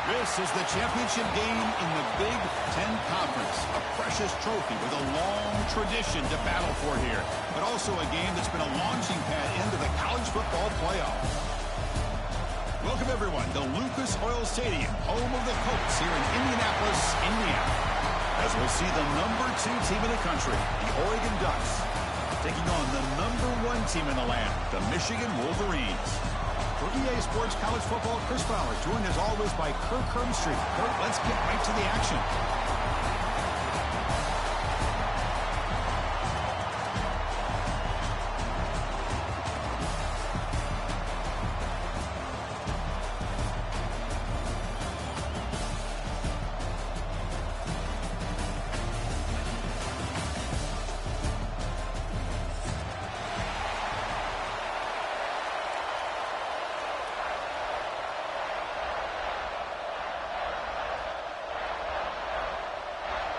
This is the championship game in the Big Ten Conference. A precious trophy with a long tradition to battle for here, but also a game that's been a launching pad into the college football playoff. Welcome, everyone, to Lucas Oil Stadium, home of the Colts here in Indianapolis, Indiana. As we'll see the #2 team in the country, the Oregon Ducks, taking on the #1 team in the land, the Michigan Wolverines. For EA Sports College Football, Chris Fowler, joined as always by Kirk Herbstreit. Kirk, let's get right to the action.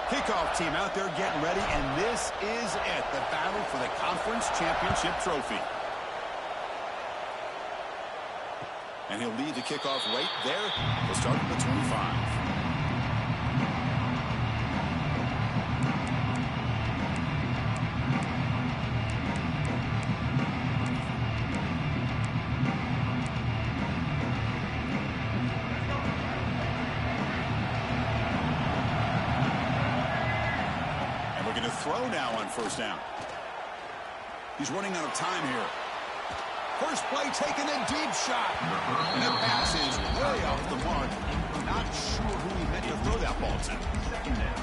Kickoff team out there getting ready, and this is it, the battle for the conference championship trophy. And he'll lead the kickoff right there. We'll start at the 25. Throw now on first down. He's running out of time here. First play taken, a deep shot. And the pass is way off the mark. Not sure who he meant to throw that ball to.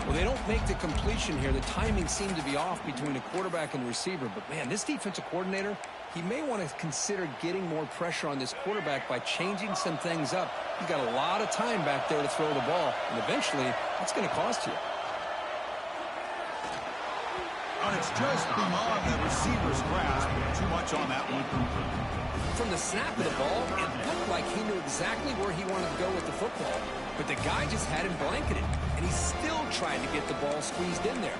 Well, they don't make the completion here. The timing seemed to be off between the quarterback and the receiver. But, man, this defensive coordinator, he may want to consider getting more pressure on this quarterback by changing some things up. He's got a lot of time back there to throw the ball. And eventually, that's going to cost you. And it's just beyond the receiver's grasp. Too much on that one. From the snap of the ball, it looked like he knew exactly where he wanted to go with the football. But the guy just had him blanketed, and he still tried to get the ball squeezed in there.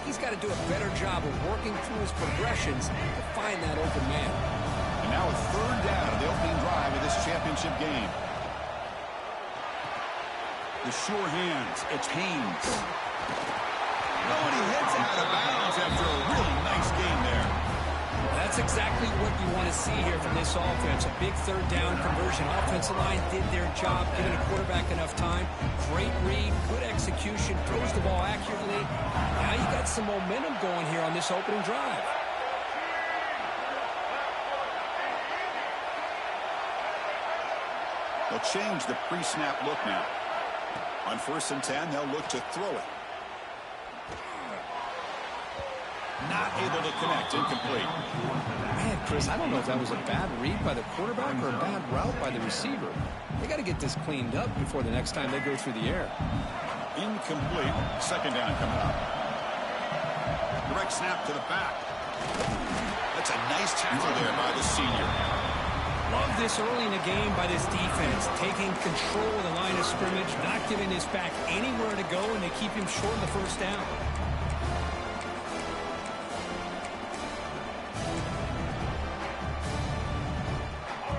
He's got to do a better job of working through his progressions to find that open man. And now a third down of the opening drive of this championship game. The sure hands. It's Haynes. Oh, and he heads out of bounds after a really nice game there. That's exactly what you want to see here from this offense. A big third down conversion. Offensive line did their job, giving the quarterback enough time. Great read, good execution, throws the ball accurately. Now you got some momentum going here on this opening drive. They'll change the pre-snap look now. On 1st and 10, they'll look to throw it. Not able to connect, incomplete. Man, Chris, I don't know if that was a bad read by the quarterback or a bad route by the receiver. They got to get this cleaned up before the next time they go through the air. Incomplete. Second down coming up. Direct snap to the back. That's a nice tackle there by the senior. Love this early in the game by this defense, taking control of the line of scrimmage, not giving this back anywhere to go, and they keep him short of the first down.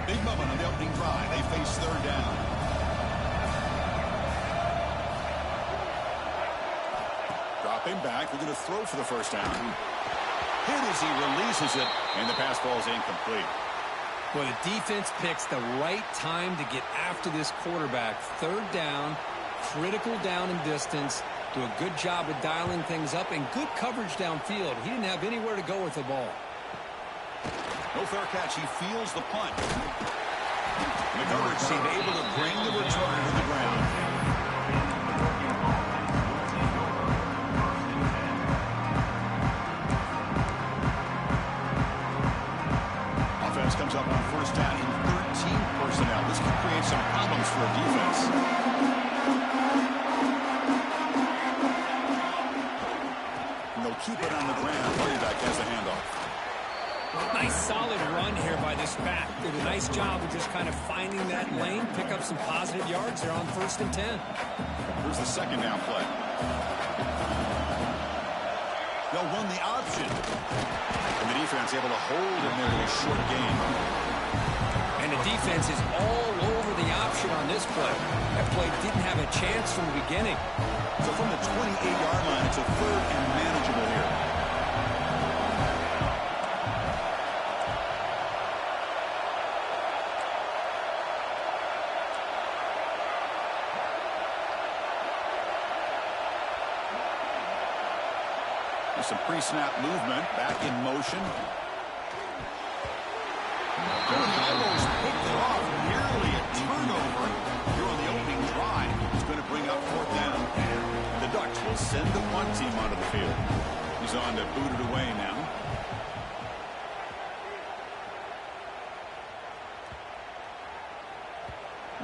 Big moment on the opening drive. They face third down. Dropping back. We're going to throw for the first down. Hit as he releases it, and the pass ball is incomplete. Well, the defense picks the right time to get after this quarterback. Third down, critical down and distance. Do a good job of dialing things up, and good coverage downfield. He didn't have anywhere to go with the ball. No fair catch. He feels the punt. And the coverage team able to bring the return to the ground. Offense comes up on first down in 13 personnel. This can create some problems for a defense. And they'll keep it on the ground. Running back has the handoff. Nice solid run here by this back. Did a nice job of just kind of finding that lane, pick up some positive yards there on 1st and 10. Here's the second down play. They'll run the option. And the defense able to hold him there in a short game. And the defense is all over the option motion on this play. That play didn't have a chance from the beginning. So from the 28-yard line, it's a 3rd and manageable here. There's some pre-snap movement, back in motion. Almost picked it off, nearly a turnover here on the opening drive. It's going to bring up 4th down. The Ducks will send the punt team onto the field. He's on to boot it away now.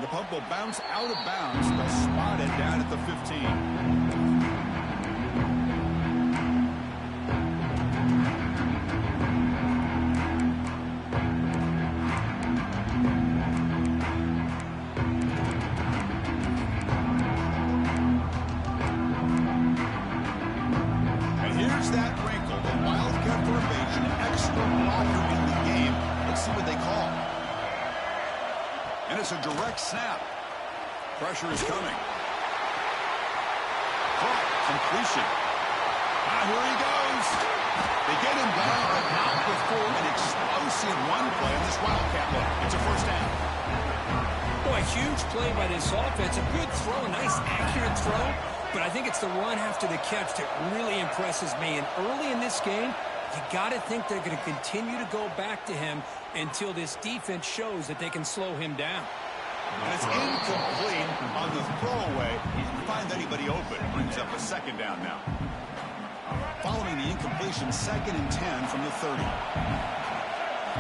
The punt will bounce out of bounds. They'll spot it down at the 15. A direct snap. Pressure is coming. Caught. Completion. Here he goes. They get him down, but not before an explosive run play on this Wildcat look. It's a 1st down. Boy, a huge play by this offense. A good throw, a nice accurate throw. But I think it's the run after the catch that really impresses me. And early in this game, you got to think they're going to continue to go back to him until this defense shows that they can slow him down. And it's incomplete on the throwaway. He didn't find anybody open. Brings up a 2nd down now. Following the incompletion, 2nd and 10 from the 30.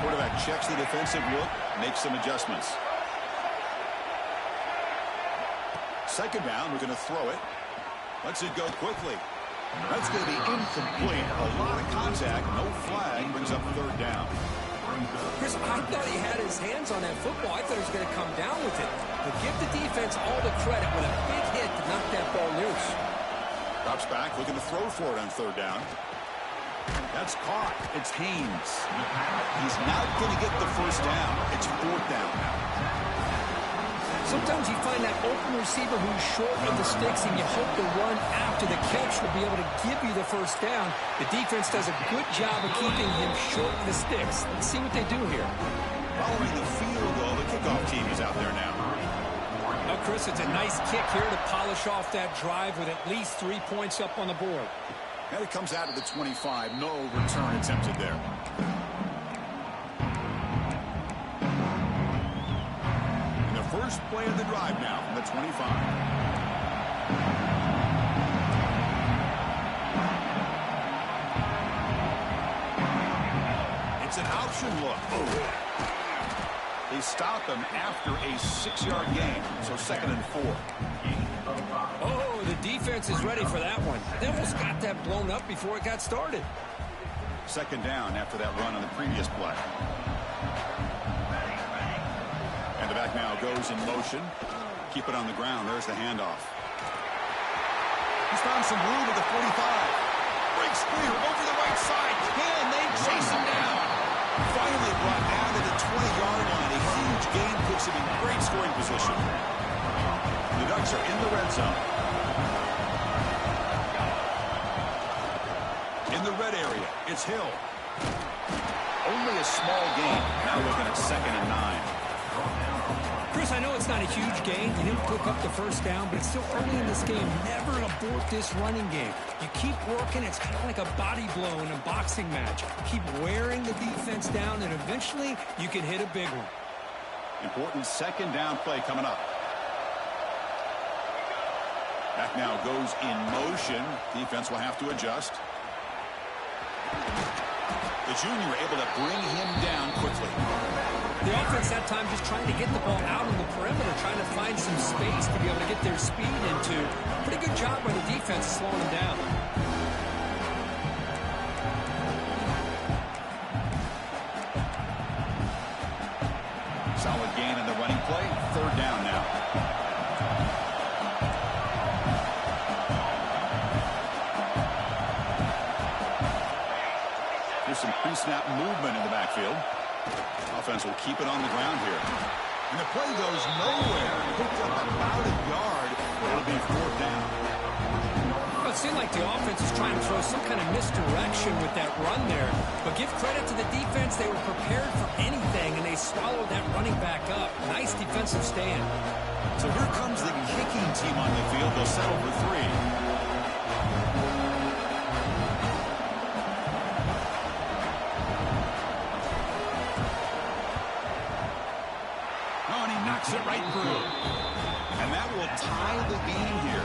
Quarterback checks the defensive look, makes some adjustments. 2nd down, we're going to throw it. Lets it go quickly. That's going to be incomplete. A lot of contact, no flag, brings up 3rd down. Chris, I thought he had his hands on that football. I thought he was going to come down with it. But give the defense all the credit with a big hit to knock that ball loose. Drops back, looking to throw for it on 3rd down. That's caught. It's Haynes. He's not going to get the 1st down. It's 4th down now. Sometimes you find that open receiver who's short of the sticks, and you hope the run after the catch will be able to give you the 1st down. The defense does a good job of keeping him short of the sticks. Let's see what they do here. Following the field goal, the kickoff team is out there now. Now, Chris, it's a nice kick here to polish off that drive with at least 3 points up on the board. And it comes out of the 25. No return attempted there. First play of the drive now from the 25. It's an option look. They stop him after a 6-yard gain, so 2nd and 4. Oh, the defense is ready for that one. They almost got that blown up before it got started. 2nd down after that run on the previous play. The back now goes in motion. Keep it on the ground. There's the handoff. He's found some room at the 45. Breaks clear over the right side. Can they chase him down? Finally brought down to the 20-yard line. A huge gain puts him in great scoring position. The Ducks are in the red zone. In the red area, it's Hill. Only a small gain. Now looking at 2nd and 9. Chris, I know it's not a huge gain. You didn't pick up the 1st down, but it's still early in this game. Never abort this running game. You keep working. It's kind of like a body blow in a boxing match. Keep wearing the defense down, and eventually you can hit a big one. Important 2nd down play coming up. Back now goes in motion. Defense will have to adjust. The junior able to bring him down quickly. The offense that time just trying to get the ball out on the perimeter, trying to find some space to be able to get their speed into. Pretty good job by the defense slowing them down. Solid gain in the running play. 3rd down now. There's some pre-snap movement in the backfield. Offense will keep it on the ground here. And the play goes nowhere. Picked up about a yard. It'll be 4th down. Well, it seemed like the offense was trying to throw some kind of misdirection with that run there. But give credit to the defense. They were prepared for anything, and they swallowed that running back up. Nice defensive stand. So here comes the kicking team on the field. They'll settle for 3. It right through. And that will tie the game here.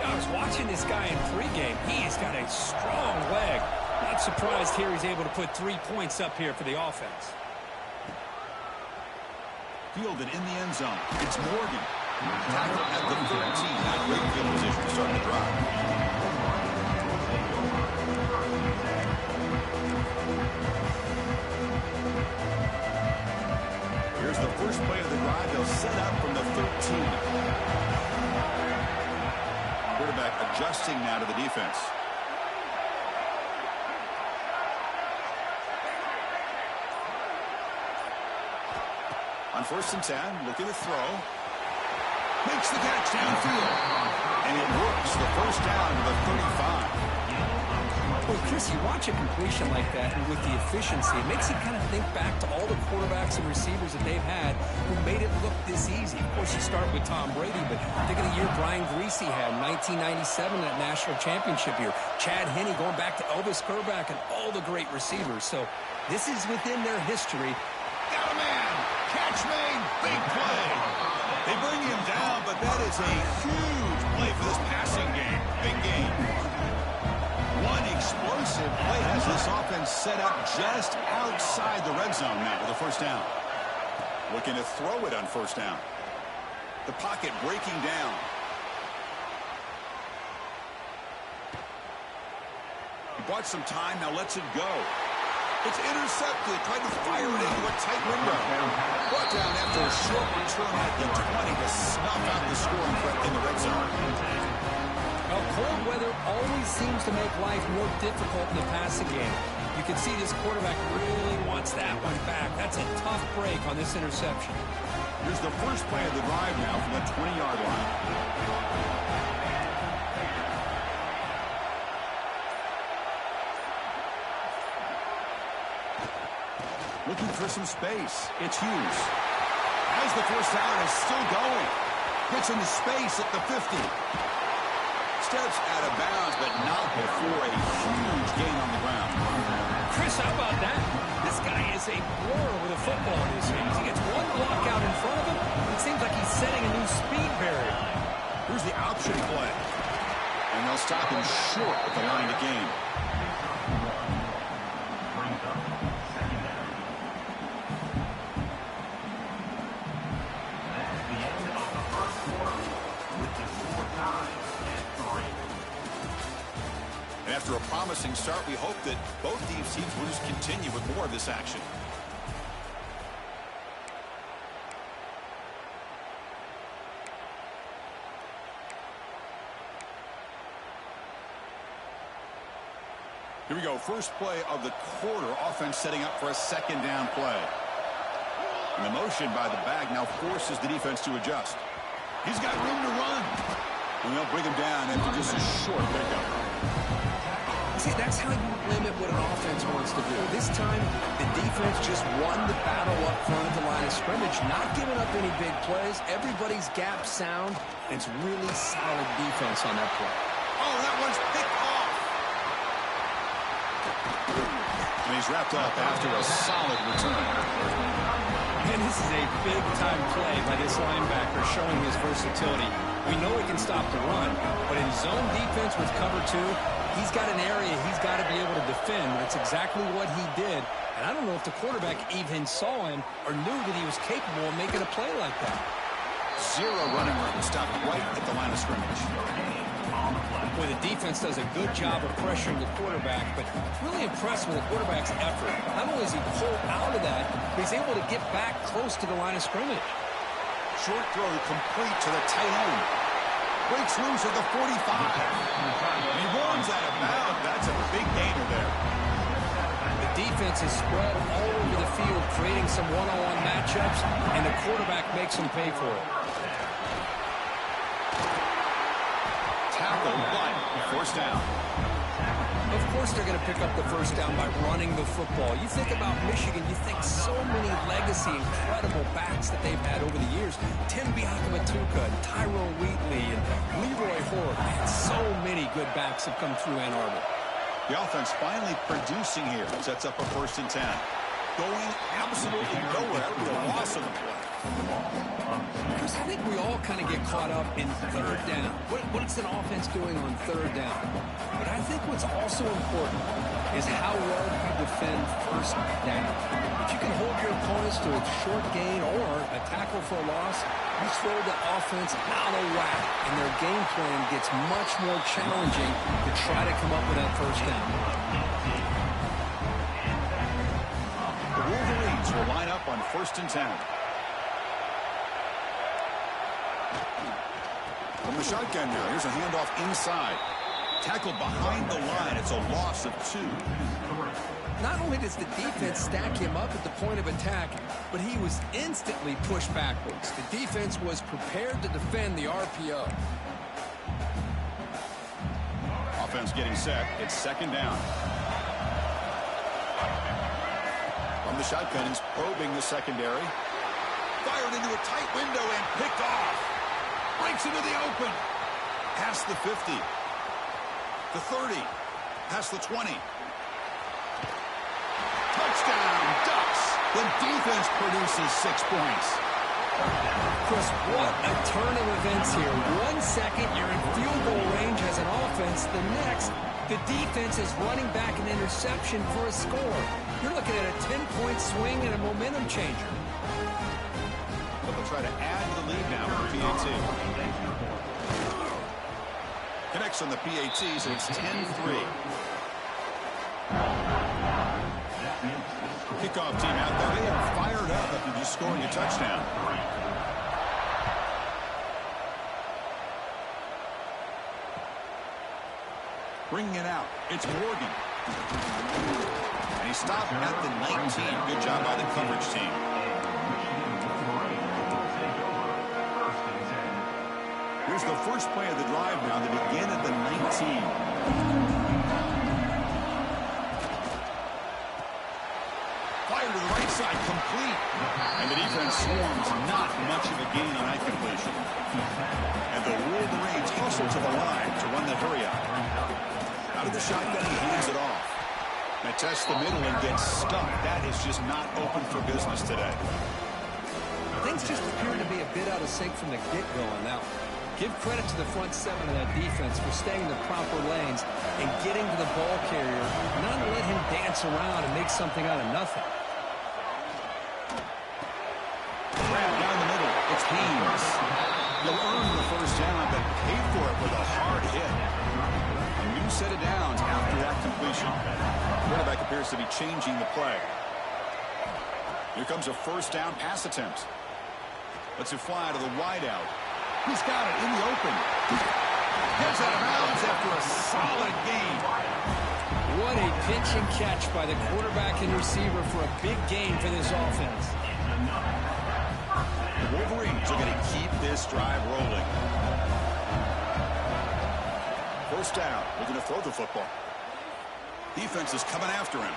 I was watching this guy in pregame. He's got a strong leg. Not surprised here he's able to put 3 points up here for the offense. Fielded in the end zone. It's Morgan. Tackle at the 13. Not great field position to start the drive. Here's the first play of the drive. They'll set up from the 13. Quarterback adjusting now to the defense. On 1st and 10, looking to throw. Makes the catch downfield. And it works. The 1st down to the 35. Well, Chris, you watch a completion like that, and with the efficiency, it makes you kind of think back to all the quarterbacks and receivers that they've had who made it look this easy. Of course, you start with Tom Brady, but think of the year Brian Greasy had in 1997, that national championship year. Chad Henne going back to Elvis Kerback and all the great receivers. So this is within their history. Got a man. Catch made. Big play. They bring him down, but that is a huge play for this passing game. Big game. One explosive play has this offense set up just outside the red zone now with a 1st down. Looking to throw it on 1st down. The pocket breaking down. He bought some time, now lets it go. It's intercepted, trying to fire it into a tight window. Brought down after a short return at the 20 to snuff out the scoring threat in the red zone. Well, cold weather always seems to make life more difficult in the passing game. You can see this quarterback really wants that one back. That's a tough break on this interception. Here's the first play of the drive now from the 20-yard line. Looking for some space. It's Hughes. As the 1st down is still going. Gets into space at the 50. Steps out of bounds, but not before a huge gain on the ground. Chris, how about that? This guy is a blur with a football in his hands. He gets one block out in front of him. It seems like he's setting a new speed barrier. Here's the option play. And they'll stop him short at the line of gain. After a promising start, we hope that both these teams will just continue with more of this action. Here we go. First play of the quarter. Offense setting up for a 2nd down play. And the motion by the back now forces the defense to adjust. He's got room to run. And they'll bring him down after just a short pickup. See, that's how you limit what an offense wants to do. This time, the defense just won the battle up front at the line of scrimmage, not giving up any big plays. Everybody's gap sound. It's really solid defense on that play. Oh, that one's picked off. And he's wrapped up after a solid return. And this is a big-time play by this linebacker showing his versatility. We know he can stop the run, but in zone defense with cover 2, he's got an area he's got to be able to defend. That's exactly what he did. And I don't know if the quarterback even saw him or knew that he was capable of making a play like that. Zero running room, stopped right at the line of scrimmage. Boy, the defense does a good job of pressuring the quarterback, but really impressed with the quarterback's effort. Not only is he pulled out of that, but he's able to get back close to the line of scrimmage. Short throw complete to the tight end. Breaks loose at the 45. And he runs out of bounds. That's a big gainer there. The defense is spread all over the field, creating some one-on-one matchups, and the quarterback makes them pay for it. Tackle, but first down. Of course they're going to pick up the first down by running the football. You think about Michigan, you think so many legacy, incredible backs that they've had over the years. Tim Biakamatuka, and Tyrone Wheatley, and Leroy Hoare. Man, so many good backs have come through Ann Arbor. The offense finally producing here. Sets up a 1st and 10. Going absolutely nowhere with a loss of the play. Chris, I think we all kind of get caught up in 3rd down. What's an offense doing on 3rd down? But I think what's also important is how well you defend 1st down. If you can hold your opponents to a short gain or a tackle for a loss, you throw the offense out of whack, and their game plan gets much more challenging to try to come up with that 1st down. The Wolverines will line up on 1st and 10. From the shotgun now, here's a handoff inside. Tackled behind the line. It's a loss of 2. Not only does the defense stack him up at the point of attack, but he was instantly pushed backwards. The defense was prepared to defend the RPO. Offense getting set. It's 2nd down. From the shotgun, he's probing the secondary. Fired into a tight window and picked off. Breaks into the open. Past the 50. The 30. Past the 20. Touchdown, Ducks. The defense produces 6 points. Chris, what a turn of events here. 1 second, you're in field goal range as an offense. The next, the defense is running back an interception for a score. You're looking at a 10-point swing and a momentum changer. They'll try to add to the lead now for PAT. Connects on the PAT, so it's 10-3. Kickoff team out there. They are fired up after just scoring a touchdown. Bringing it out. It's Morgan. And he stopped at the 19. Good job by the coverage team. Here's the first play of the drive now. They begin at the 19. Fire to the right side, complete. And the defense swarms, not much of a gain on that completion. And the Wolverines hustle to the line to run the hurry up. Out of the shotgun, he hands it off. They test the middle and gets stuck. That is just not open for business today. Things just appear to be a bit out of sync from the get-go on that one. Give credit to the front 7 of that defense for staying in the proper lanes and getting to the ball carrier, not to let him dance around and make something out of nothing. Grab down the middle. It's Haynes. He'll earn the first down, but paid for it with a hard hit. A new set of downs after that completion. Quarterback appears to be changing the play. Here comes a first down pass attempt. Lets it fly to the wideout. He's got it in the open. Gets out of bounds after a solid gain. What a pitch and catch by the quarterback and receiver for a big gain for this offense. The Wolverines are going to keep this drive rolling. First down. We're going to throw the football. Defense is coming after him.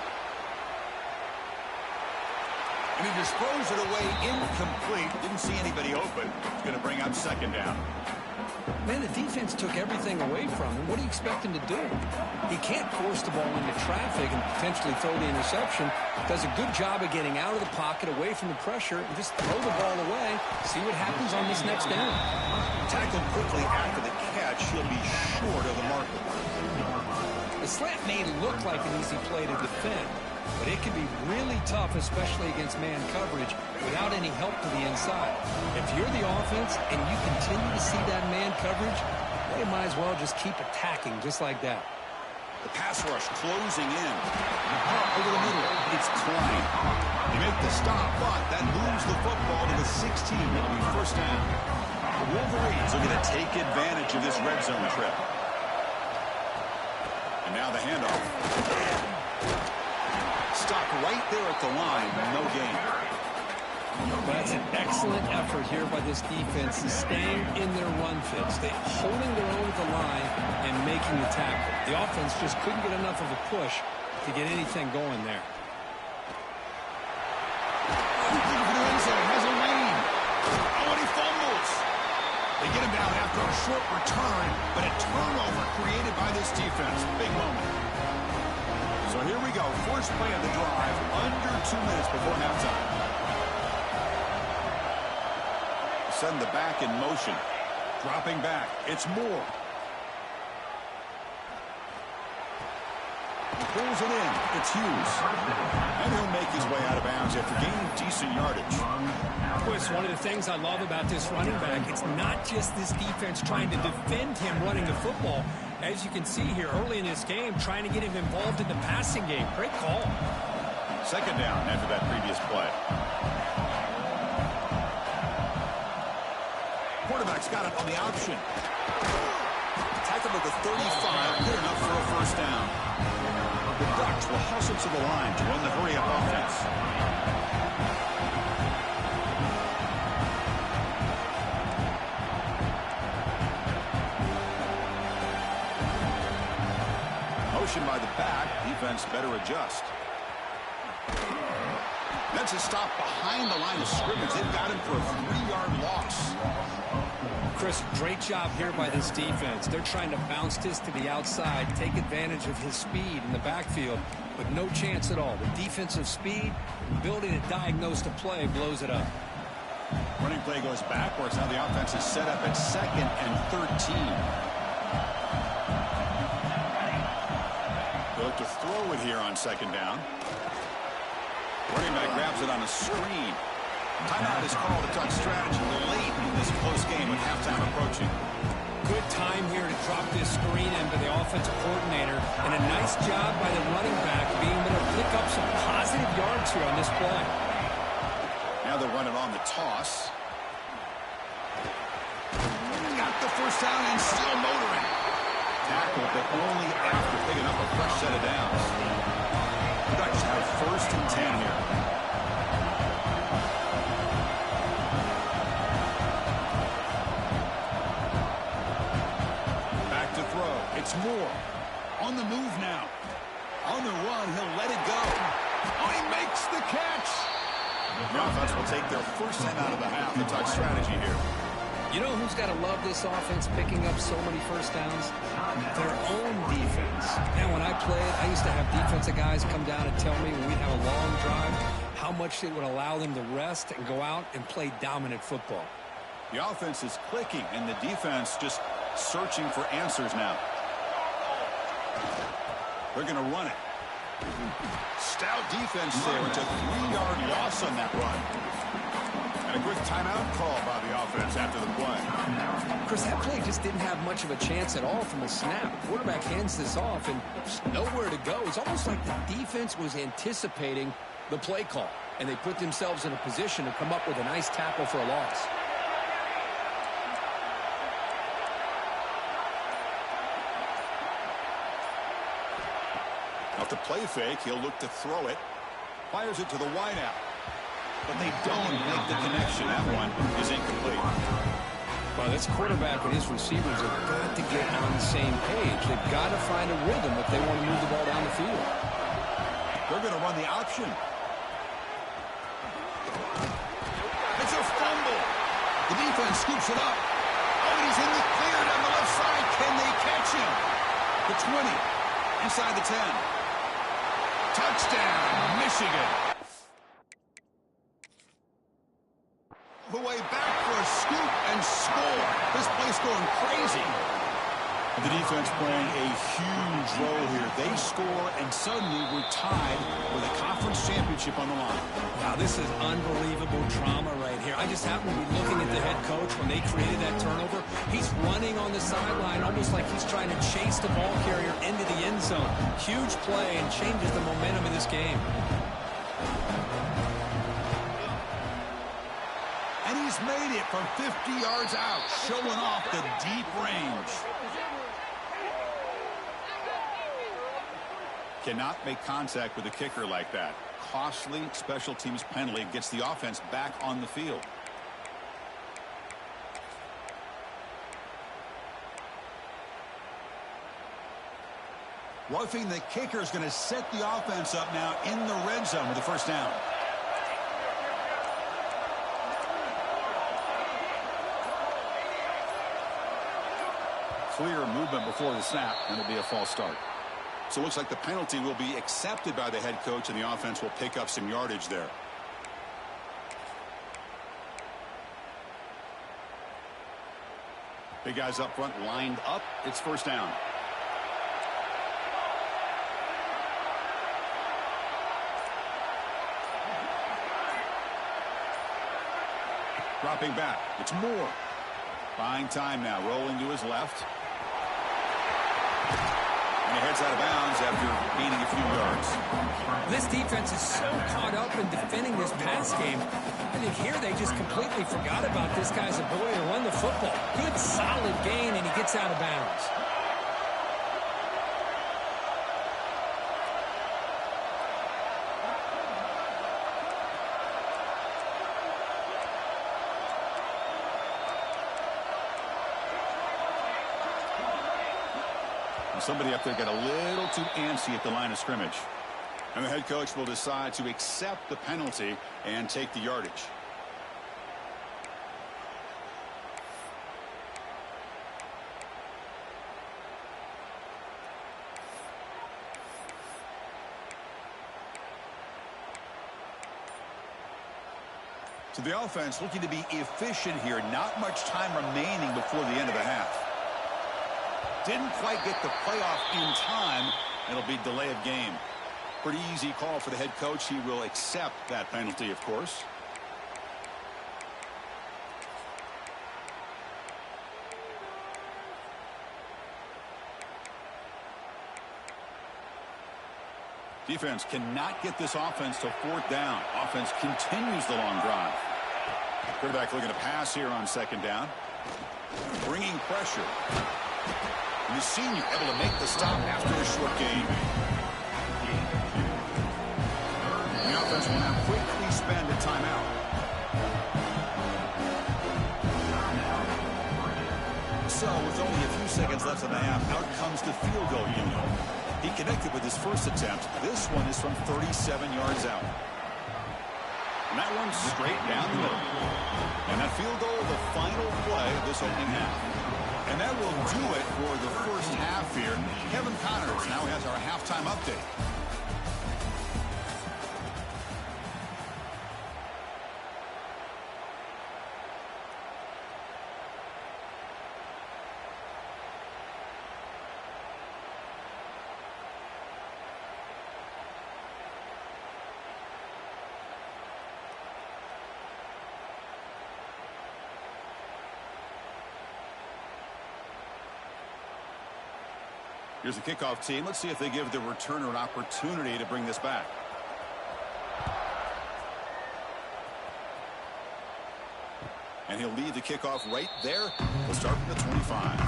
And he just throws it away incomplete. Didn't see anybody open. He's going to bring up 2nd down. Man, the defense took everything away from him. What do you expect him to do? He can't force the ball into traffic and potentially throw the interception. Does a good job of getting out of the pocket, away from the pressure, and just throw the ball away. See what happens on this next down. Tackled quickly after the catch. He'll be short of the marker. The slant may look like an easy play to defend, but it can be really tough, especially against man coverage, without any help to the inside. If you're the offense and you continue to see that man coverage, they might as well just keep attacking just like that. The pass rush closing in. Over the middle, it's Klein. They make the stop, but that moves the football to the 16. It'll be first down. The Wolverines are going to take advantage of this red zone trip. And now the handoff. Stop right there at the line, no gain. an excellent effort here by this defense, staying in their run fits. They're holding their own at the line and making the tackle. The offense just couldn't get enough of a push to get anything going there. Has a lane. Oh, and he fumbles. They get him down after a short return, but a turnover created by this defense. Big moment. So here we go. First play of the drive, under 2 minutes before halftime. Send the back in motion. Dropping back. It's Moore. He pulls it in. It's Hughes. And he'll make his way out of bounds after gaining decent yardage. Chris, one of the things I love about this running back, it's not just this defense trying to defend him running the football. As you can see here early in this game, trying to get him involved in the passing game. Great call. Second down after that previous play. Quarterback's got it on the option. Tackle at the 35, good enough for a first down. The Ducks will hustle to the line to run the hurry-up offense. Motion by the back. Defense better adjust. That's a stop behind the line of scrimmage. They've got him for a 3-yard loss. Chris, great job here by this defense. They're trying to bounce this to the outside, take advantage of his speed in the backfield, but no chance at all. The defensive speed, ability to diagnose the play, blows it up. Running play goes backwards. Now the offense is set up at 2nd and 13. They'll look to throw it here on 2nd down. Running back grabs it on a screen. Timeout is called. A Duck strategy late in this close game with halftime approaching. Good time here to drop this screen into the offensive coordinator, and a nice job by the running back being able to pick up some positive yards here on this play. Now they're running on the toss. Got the first down and still motoring. Tackle, but only after picking up a fresh set of downs. The Ducks have 1st and 10 here. It's Moore. On the move now. On the run, he'll let it go. Oh, he makes the catch. The offense will take their first 10 out of the half. The Duck strategy here. You know who's got to love this offense picking up so many first downs? Their own defense. And when I played, I used to have defensive guys come down and tell me when we'd have a long drive how much it would allow them to rest and go out and play dominant football. The offense is clicking, and the defense just searching for answers now. They're going to run it. Stout defense there. It's a 3-yard loss on that run. And a quick timeout call by the offense after the play. Chris, that play just didn't have much of a chance at all from the snap. Quarterback hands this off, and there's nowhere to go. It's almost like the defense was anticipating the play call, and they put themselves in a position to come up with a nice tackle for a loss. Off the play fake, he'll look to throw it. Fires it to the wideout. But they don't make the connection. That one is incomplete. Well, this quarterback and his receivers have got to get on the same page. They've got to find a rhythm if they want to move the ball down the field. They're going to run the option. It's a fumble. The defense scoops it up. Oh, and he's in the clear down the left side. Can they catch him? The 20. Inside the 10. Touchdown, Michigan. The way back for a scoop and score. This place going crazy. The defense playing a huge role here. They score, and suddenly we're tied with a conference championship on the line. Wow, this is unbelievable drama right here. I just happen to be looking at the head coach when they created that turnover. He's running on the sideline almost like he's trying to chase the ball carrier into the end zone. Huge play and changes the momentum of this game. And he's made it from 50 yards out, showing off the deep range. Cannot make contact with a kicker like that. costly special teams penalty gets the offense back on the field. Roughing the kicker is going to set the offense up now in the red zone with the first down. Clear movement before the snap, and it'll be a false start. So it looks like the penalty will be accepted by the head coach, and the offense will pick up some yardage there. Big guys up front lined up. It's first down. Dropping back. It's Moore. Buying time now. Rolling to his left. And he heads out of bounds after gaining a few yards. This defense is so caught up in defending this pass game. I think here they just completely forgot about this guy's ability to run the football. Good, solid gain, and he gets out of bounds. Somebody up there got a little too antsy at the line of scrimmage. And the head coach will decide to accept the penalty and take the yardage. So the offense looking to be efficient here. Not much time remaining before the end of the half. Didn't quite get the playoff in time. It'll be delay of game. Pretty easy call for the head coach. He will accept that penalty, of course. Defense cannot get this offense to fourth down. Offense continues the long drive. Quarterback looking to pass here on second down. Bringing pressure. And the senior able to make the stop after a short gain. The offense will now quickly spend a timeout. So with only a few seconds left in the half, out comes the field goal unit. He connected with his first attempt. This one is from 37 yards out. And that one's straight down the middle. And that field goal, the final play of this opening half. And that will do it for the first half here. Kevin Connors now has our halftime update. Here's the kickoff team. Let's see if they give the returner an opportunity to bring this back. And he'll lead the kickoff right there. We'll start from the 25.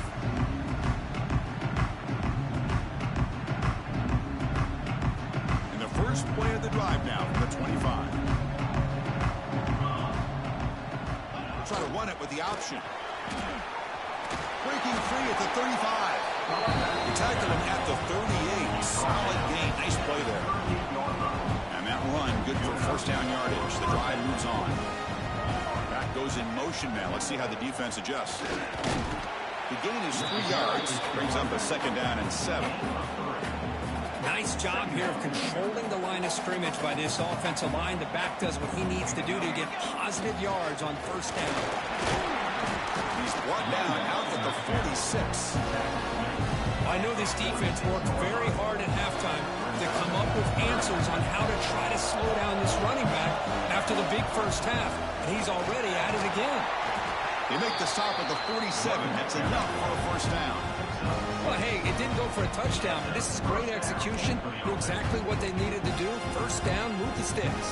And the first play of the drive now from the 25. We'll try to run it with the option. Breaking free at the 35. Tackling at the 38. Solid gain. Nice play there. And that run, good for first down yardage. The drive moves on. Back goes in motion now. Let's see how the defense adjusts. The gain is 3 yards. Brings up a second down and 7. Nice job here of controlling the line of scrimmage by this offensive line. The back does what he needs to do to get positive yards on first down. He's brought down out at the 46. I know this defense worked very hard at halftime to come up with answers on how to try to slow down this running back after the big first half. And he's already at it again. They make the stop at the 47. That's enough for a first down. Well, hey, it didn't go for a touchdown, but this is great execution. Knew exactly what they needed to do. First down, move the sticks.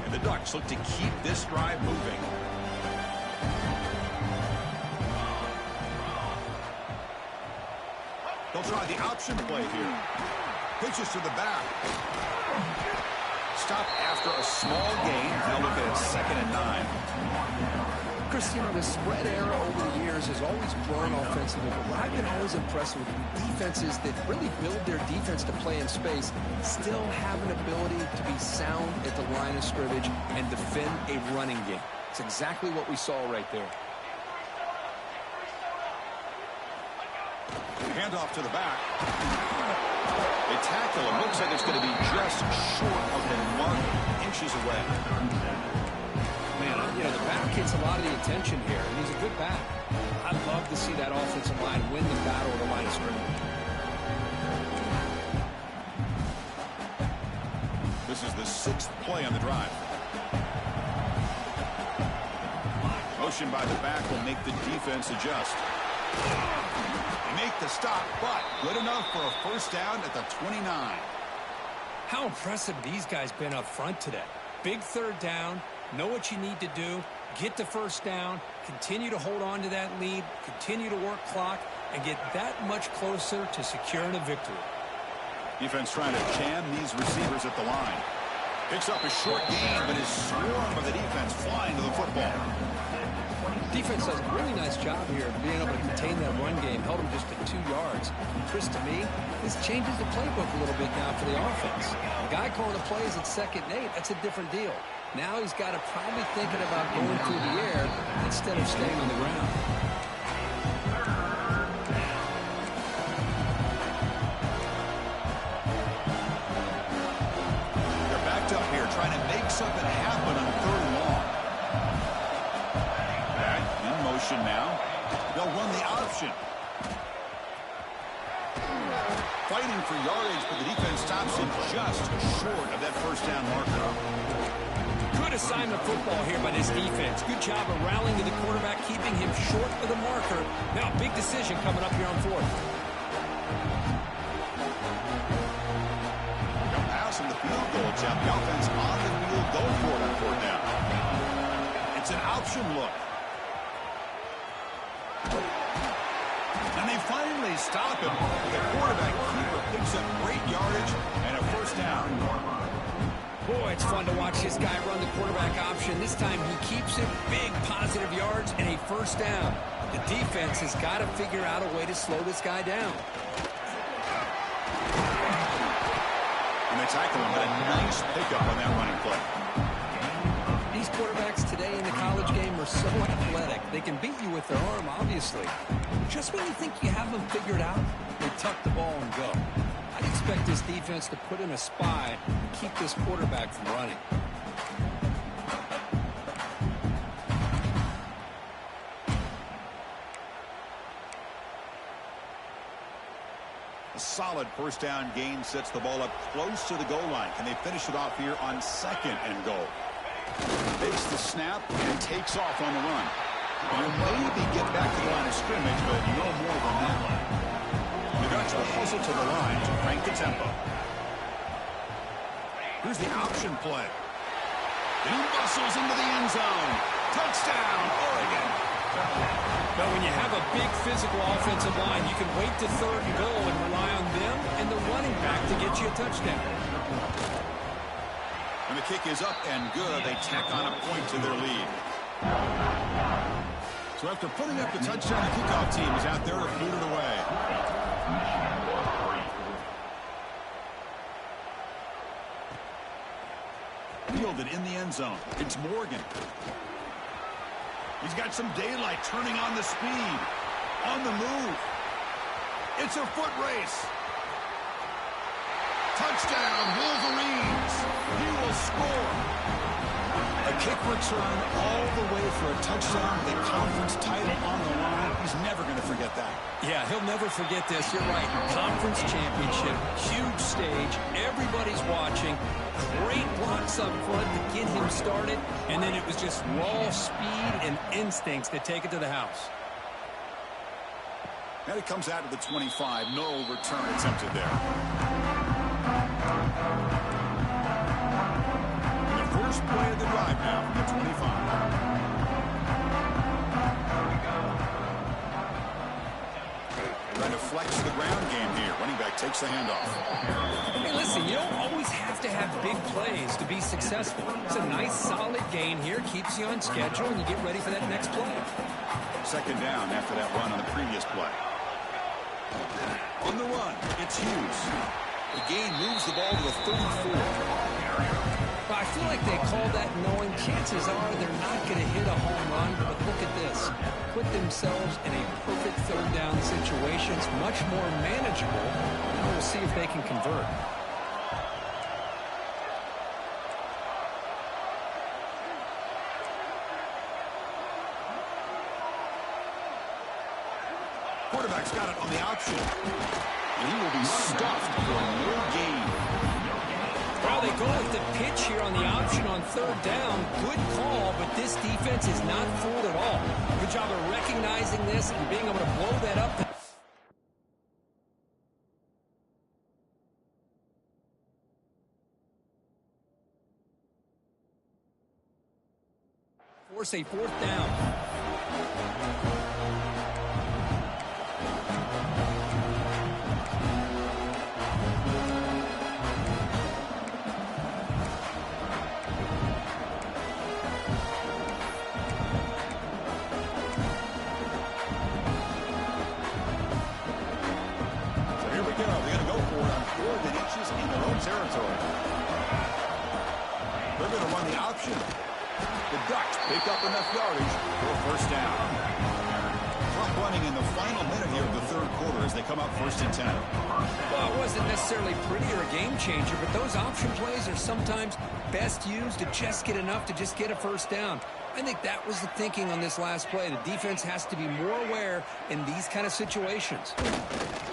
And the Ducks look to keep this drive moving. They'll try the option play here. Pitches to the back. Stop after a small gain. Now look at it, 2nd and 9. Chris, you know, the spread era over the years has always grown offensively, but what I've been always impressed with defenses that really build their defense to play in space still have an ability to be sound at the line of scrimmage and defend a running game. It's exactly what we saw right there. Handoff to the back. They tackle him. Looks like it's going to be just short of the mark, inches away. Man, you know, the back gets a lot of the attention here, and he's a good back. I'd love to see that offensive line win the battle at the line of scrimmage. This is the 6th play on the drive. Motion by the back will make the defense adjust. They make the stop, but good enough for a first down at the 29. How impressive these guys been up front today. Big 3rd down, know what you need to do, get the first down, continue to hold on to that lead, continue to work clock, and get that much closer to securing a victory. Defense trying to jam these receivers at the line. Picks up a short gain, but is swarmed by the defense flying to the football. Defense does a really nice job here of being able to contain that run game, held them just at 2 yards. Chris, to me, this changes the playbook a little bit now for the offense. The guy calling the plays at 2nd and 8, that's a different deal. Now he's got to probably thinking about going through the air instead of staying on the ground. They're backed up here trying to make something happen on 3rd and long. In motion now. They'll run the option. Fighting for yardage, but the defense stops him just short of that first down marker. Good assignment football here by this defense. Good job of rallying to the quarterback, keeping him short of the marker. Now a big decision coming up here on 4th. They'll pass him the field goal attempt. The offense on the field going for it on 4th down. It's an option look. And they finally stop him. The quarterback keeper picks up great yardage and a first down. Boy, it's fun to watch this guy run the quarterback option. This time he keeps it, big positive yards, and a first down. The defense has got to figure out a way to slow this guy down. And they tackle him, but a nice pickup on that running play. These quarterbacks today in the college game are so athletic. They can beat you with their arm, obviously. Just when you think you have them figured out, they tuck the ball and go. I'd expect this defense to put in a spy and keep this quarterback from running. A solid first down gain sets the ball up close to the goal line. Can they finish it off here on 2nd and goal? Takes the snap and takes off on the run. You'll maybe get back to the line of scrimmage, but no more than that. The Dutch will hustle to the line to crank the tempo. Here's the option play. He bustles into the end zone. Touchdown, Oregon. But when you have a big physical offensive line, you can wait to 3rd and goal and rely on them and the running back to get you a touchdown. And the kick is up and good. They tack on a point to their lead. So after putting up the touchdown, the kickoff team is out there to boot it away. Fielded in the end zone. It's Morgan. He's got some daylight, turning on the speed. On the move. It's a foot race. Touchdown, Wolverines. He will score. A kick return all the way for a touchdown with a conference title on the line. He's never going to forget that. Yeah, he'll never forget this. You're right. Conference championship, huge stage. Everybody's watching. Great blocks up front to get him started. And then it was just raw speed and instincts to take it to the house. And it comes out of the 25. No return attempted there. First play of the drive now from the 25. Trying to flex the ground game here. Running back takes the handoff. Hey, listen, you don't always have to have big plays to be successful. It's a nice, solid gain here. Keeps you on schedule, and you get ready for that next play. Second down after that run on the previous play. On the run, it's Hughes. The gain moves the ball to the 34. Well, I feel like they call that knowing chances are they're not going to hit a home run, but look at this. Put themselves in a perfect third down situation. It's much more manageable. Now we'll see if they can convert. Quarterback's got it on the option. And he will be stuffed for no gain. Well, they go with the pitch here on the option on third down. Good call, but this defense is not fooled at all. Good job of recognizing this and being able to blow that up. Force a fourth down. Territory. They're going to run the option. The Ducks pick up enough yardage for a first down. Clock running in the final minute here of the third quarter as they come up 1st and 10. Well, it wasn't necessarily pretty or a game changer, but those option plays are sometimes best used to just get enough to just get a first down. I think that was the thinking on this last play. The defense has to be more aware in these kind of situations.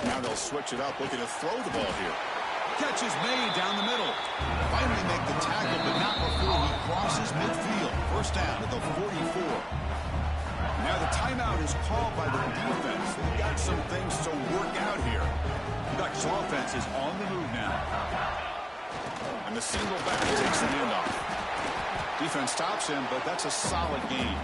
Now they'll switch it up, looking to throw the ball here. Catch is made down the middle. Finally make the tackle, but not before he crosses midfield. First down at the 44. Now the timeout is called by the defense. They've got some things to work out here. Ducks offense is on the move now. And the single back takes the handoff. Defense stops him, but that's a solid gain.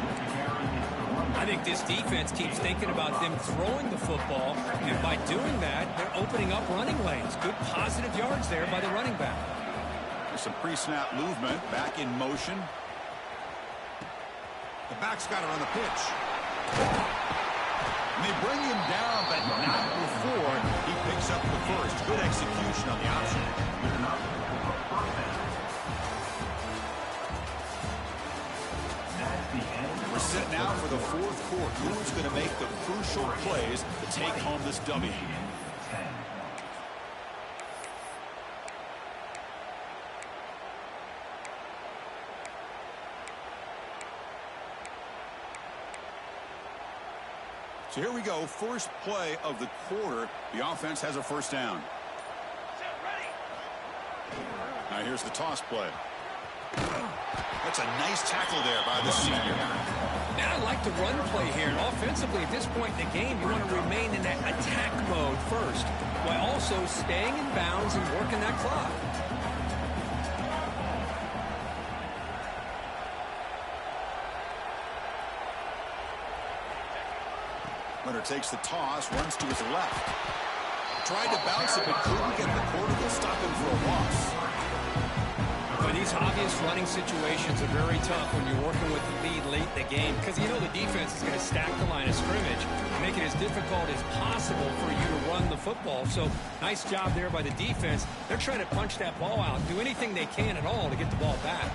I think this defense keeps thinking about them throwing the football, and by doing that, they're opening up running lanes. Good positive yards there by the running back. There's some pre-snap movement, back in motion. The back's got it on the pitch. And they bring him down, but not before he picks up the first. Good execution on the option. We're set now for the fourth quarter. Who's going to make the crucial plays to take home this W? So here we go. First play of the quarter. The offense has a first down. Now here's the toss play. That's a nice tackle there by the senior. Man, I like the run play here. And offensively, at this point in the game, you want to remain in that attack mode first, while also staying in bounds and working that clock. Runner takes the toss, runs to his left. Tried to bounce it, but couldn't get the quarter to stop him for a loss. But these obvious running situations are very tough when you're working with the lead late in the game, because you know the defense is going to stack the line of scrimmage, make it as difficult as possible for you to run the football. So nice job there by the defense. They're trying to punch that ball out, do anything they can at all to get the ball back.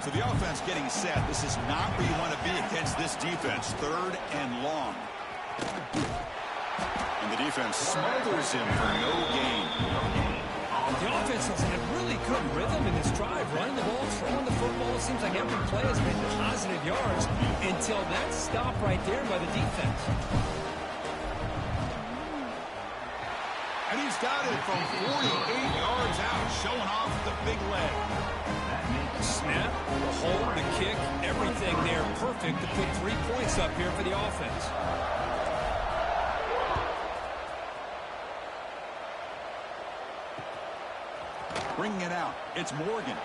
So the offense getting set. This is not where you want to be against this defense. 3rd and long. And the defense smothers him for no gain. The offense is in a really good rhythm in this drive, running the ball, throwing the football. It seems like every play has been positive yards until that stop right there by the defense. And he's got it from 48 yards out, showing off the big leg. Snap, the hold, the kick, everything there perfect to put 3 points up here for the offense. Bringing it out, it's Morgan.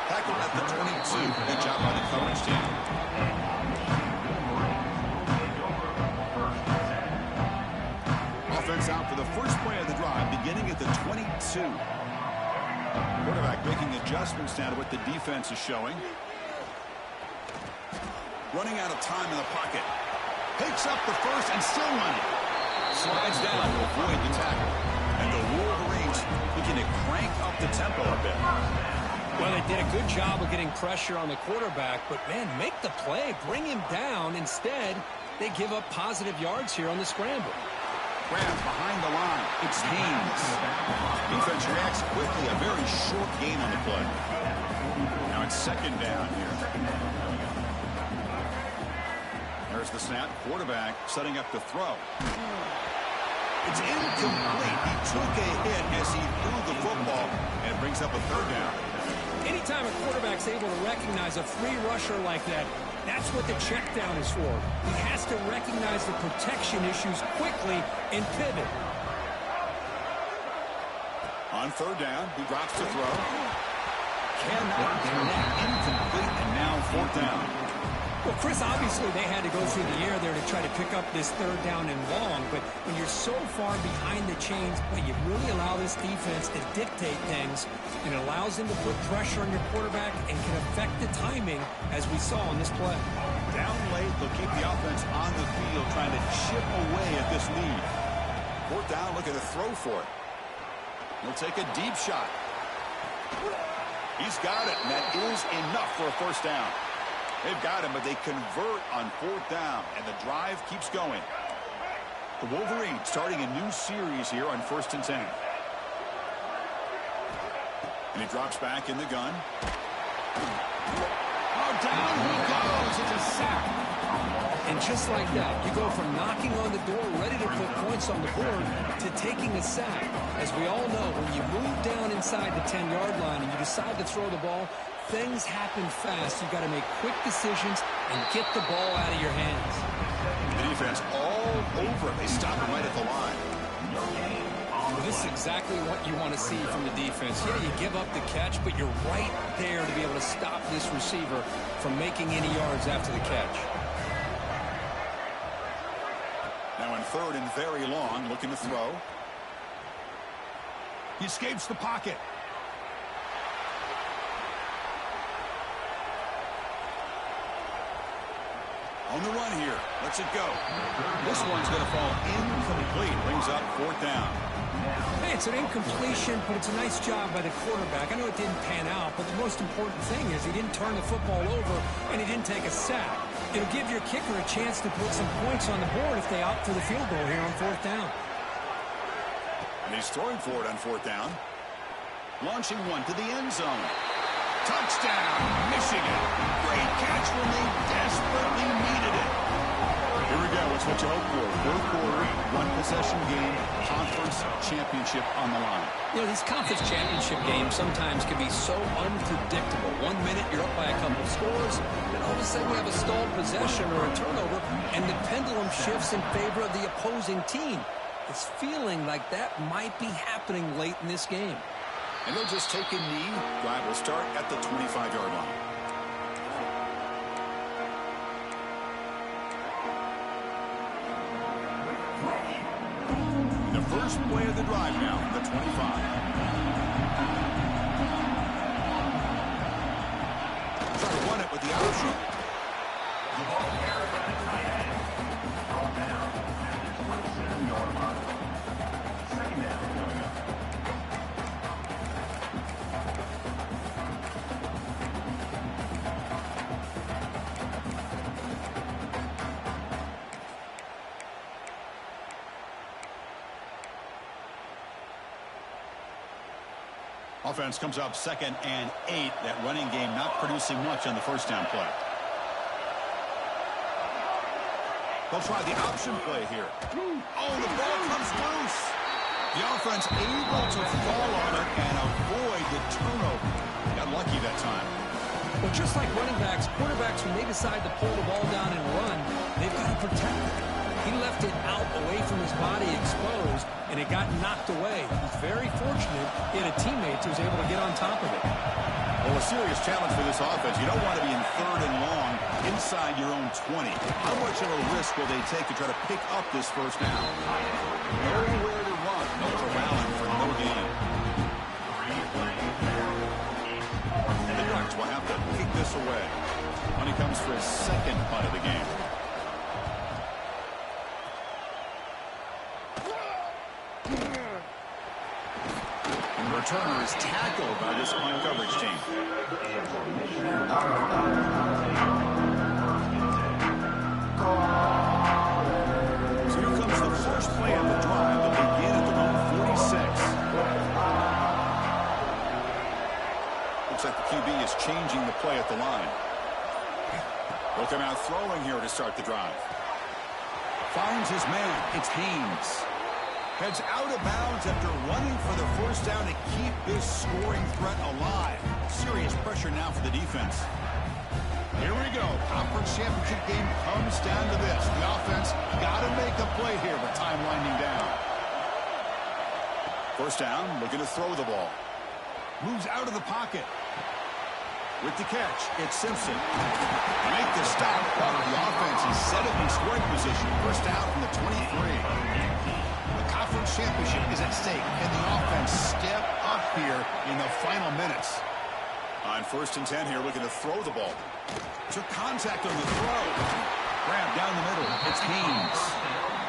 Tackled at the 22. Good job by the coverage team. Offense out the first play of the drive, beginning at the 22. Quarterback making adjustments now to what the defense is showing. Running out of time in the pocket. Picks up the first and still running. Slides down to avoid the tackle. And the Wolverines looking to crank up the tempo a bit. Well, they did a good job of getting pressure on the quarterback, but, man, make the play. Bring him down. Instead, they give up positive yards here on the scramble. Grab behind the line. It's Haynes. Defense reacts quickly. A very short gain on the play. Now it's second down here. There's the snap. Quarterback setting up the throw. It's incomplete. He took a hit as he threw the football, and it brings up a third down. Anytime a quarterback's able to recognize a free rusher like that, that's what the check down is for. He has to recognize the protection issues quickly and pivot. On third down, he drops to throw. Cannot connect. Incomplete, and now fourth down. Well, Chris, obviously they had to go through the air there to try to pick up this third down and long, but when you're so far behind the chains, well, you really allow this defense to dictate things, and it allows them to put pressure on your quarterback and can affect the timing, as we saw on this play. Down late, they'll keep the offense on the field trying to chip away at this lead. Fourth down, looking to throw for it. He'll take a deep shot. He's got it, and that is enough for a first down. They've got him, but they convert on fourth down, and the drive keeps going. The Wolverines starting a new series here on 1st and 10. And he drops back in the gun. Oh, down he goes. It's a sack. And just like that, you go from knocking on the door, ready to put points on the board, to taking a sack. As we all know, when you move down inside the 10-yard line and you decide to throw the ball, things happen fast. You've got to make quick decisions and get the ball out of your hands. The defense all over it. They stop him right at the line. Well, this is exactly what you want to see from the defense. Yeah, you give up the catch, but you're right there to be able to stop this receiver from making any yards after the catch. Now in third and very long, looking to throw. He escapes the pocket. On the run here. Lets it go. This one's going to fall incomplete. Brings up fourth down. Hey, it's an incompletion, but it's a nice job by the quarterback. I know it didn't pan out, but the most important thing is he didn't turn the football over and he didn't take a sack. It'll give your kicker a chance to put some points on the board if they opt for the field goal here on fourth down. And he's throwing for it on fourth down. Launching one to the end zone. Touchdown, Michigan. Great catch when they desperately needed it. Here we go. It's what you hope for. Fourth quarter, one-possession game, conference championship on the line. You know, these conference championship games sometimes can be so unpredictable. 1 minute you're up by a couple of scores, then all of a sudden you have a stalled possession or a turnover, and the pendulum shifts in favor of the opposing team. It's feeling like that might be happening late in this game. And they'll just take a knee. Drive will start at the 25-yard line. The first play of the drive now, the 25. Try to run it with the option. Offense comes up 2nd and 8. That running game not producing much on the first down play. They'll try the option play here. Oh, the ball comes loose. The offense able to fall on it and avoid the turnover. Got lucky that time. Well, just like running backs, quarterbacks, when they decide to pull the ball down and run, they've got to protect it. He left it out away from his body exposed, and it got knocked away. He's very fortunate he had a teammate who was able to get on top of it. Well, a serious challenge for this offense. You don't want to be in third and long inside your own 20. How much of a risk will they take to try to pick up this first down? Nowhere to run. No corralling for no gain. The Ducks will have to kick this away. When he comes for his second punt of the game. And the returner is tackled by this punt coverage team. So here comes the first play of the drive. They'll begin at their own 46. Looks like the QB is changing the play at the line. Will come out throwing here to start the drive. Finds his man. It's Haynes. Heads out of bounds after running for the first down to keep this scoring threat alive. Serious pressure now for the defense. Here we go. Conference championship game comes down to this. The offense got to make a play here, but time winding down. First down, looking to throw the ball. Moves out of the pocket. With the catch, it's Simpson. Make the stop. The offense is set up in scoring position. First down from the 23. The conference championship is at stake, and the offense step up here in the final minutes. On 1st and 10 here, looking to throw the ball. Took contact on the throw. Grab down the middle. It's Haynes.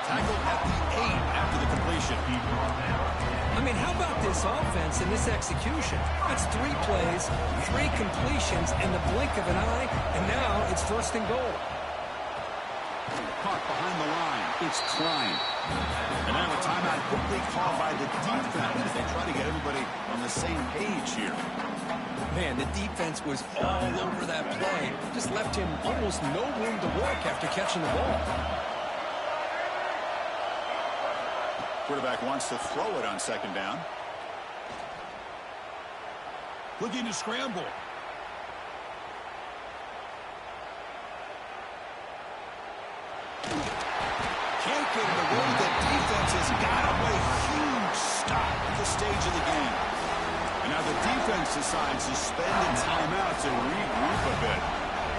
Tackled at the 8 after the completion. I mean, how about this offense and this execution? That's 3 plays, 3 completions in the blink of an eye, and now it's 1st and goal. Caught behind the line. It's Klein. And now a timeout quickly called by the defense as they try to get everybody on the same page here. Man, the defense was all over that play. Just left him almost no room to work after catching the ball. Quarterback wants to throw it on 2nd down. Looking to scramble. Can't get it away. The defense has got him. What a huge stop at this stage of the game. And now the defense decides to spend a timeout to regroup a bit.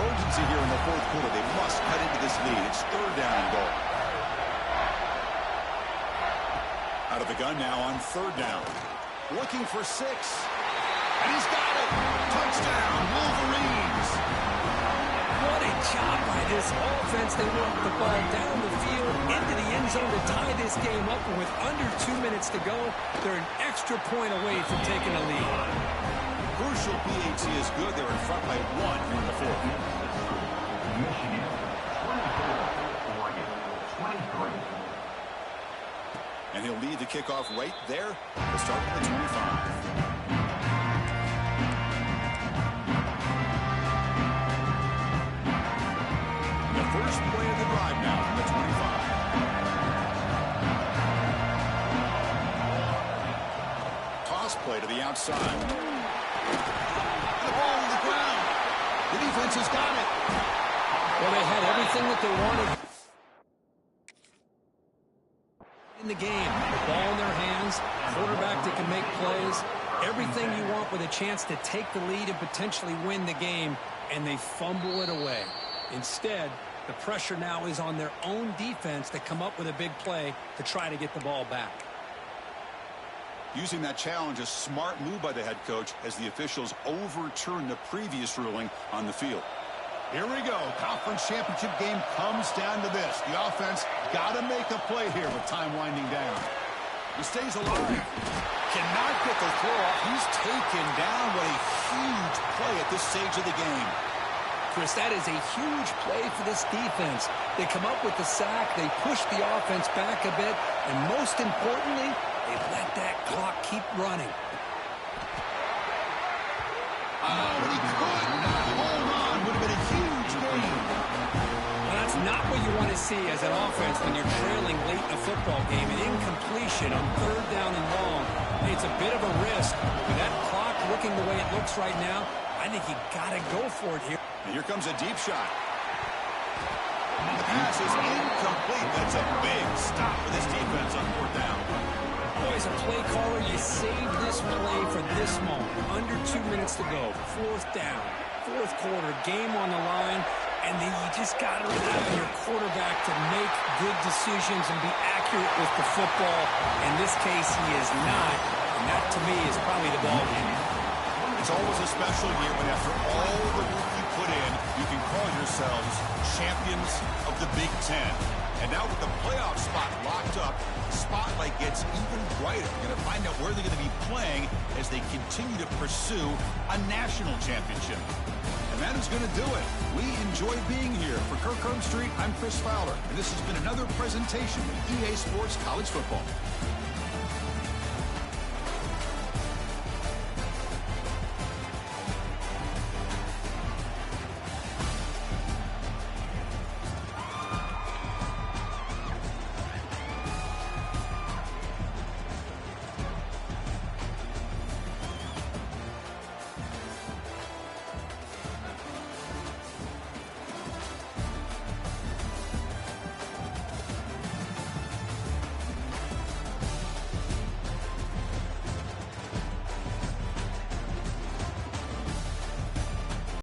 Urgency here in the 4th quarter. They must cut into this lead. It's 3rd down and goal. Out of the gun now on 3rd down. Looking for 6. And he's got it. Touchdown, Wolverines. What a job by this offense. They walk the ball down the field into the end zone to tie this game up. And with under 2 minutes to go, they're an extra point away from taking a lead. Crucial PAT is good. They're in front by 1 here in the 4th. Michigan, 23. And he'll lead the kickoff right there to start with the 25. The first play of the drive now from the 25. Toss play to the outside. The ball on the ground. The defense has got it. Well, they had everything that they wanted in the game. The ball in their hands, quarterback that can make plays, everything you want with a chance to take the lead and potentially win the game, and they fumble it away. Instead, the pressure now is on their own defense to come up with a big play to try to get the ball back. Using that challenge, a smart move by the head coach as the officials overturn the previous ruling on the field. Here we go. Conference championship game comes down to this. The offense got to make a play here with time winding down. He stays alive. Cannot get the throw off. He's taken down. What a huge play at this stage of the game. Chris, that is a huge play for this defense. They come up with the sack. They push the offense back a bit. And most importantly, they let that clock keep running. Oh, he could not hold on. Would have been a huge gain. Well, that's not what you want to see as an offense when you're trailing late in a football game. An incompletion on 3rd down and long. It's a bit of a risk. With that clock looking the way it looks right now, I think you got to go for it here. And here comes a deep shot. The pass is incomplete. That's a big stop for this defense on 4th down. Boy, as a play caller, you saved this play for this moment. Under 2 minutes to go. 4th down. 4th quarter. Game on the line. And then you just got to rely on your quarterback to make good decisions and be accurate with the football. In this case, he is not. And that, to me, is probably the ball game. It's always a special year, but after all the work you put in, you can call yourselves champions of the Big Ten. And now with the playoff spot locked up, the spotlight gets even brighter. You're going to find out where they're going to be playing as they continue to pursue a national championship. And that is going to do it. We enjoy being here. For Kirk Street, I'm Chris Fowler, and this has been another presentation of EA Sports College Football.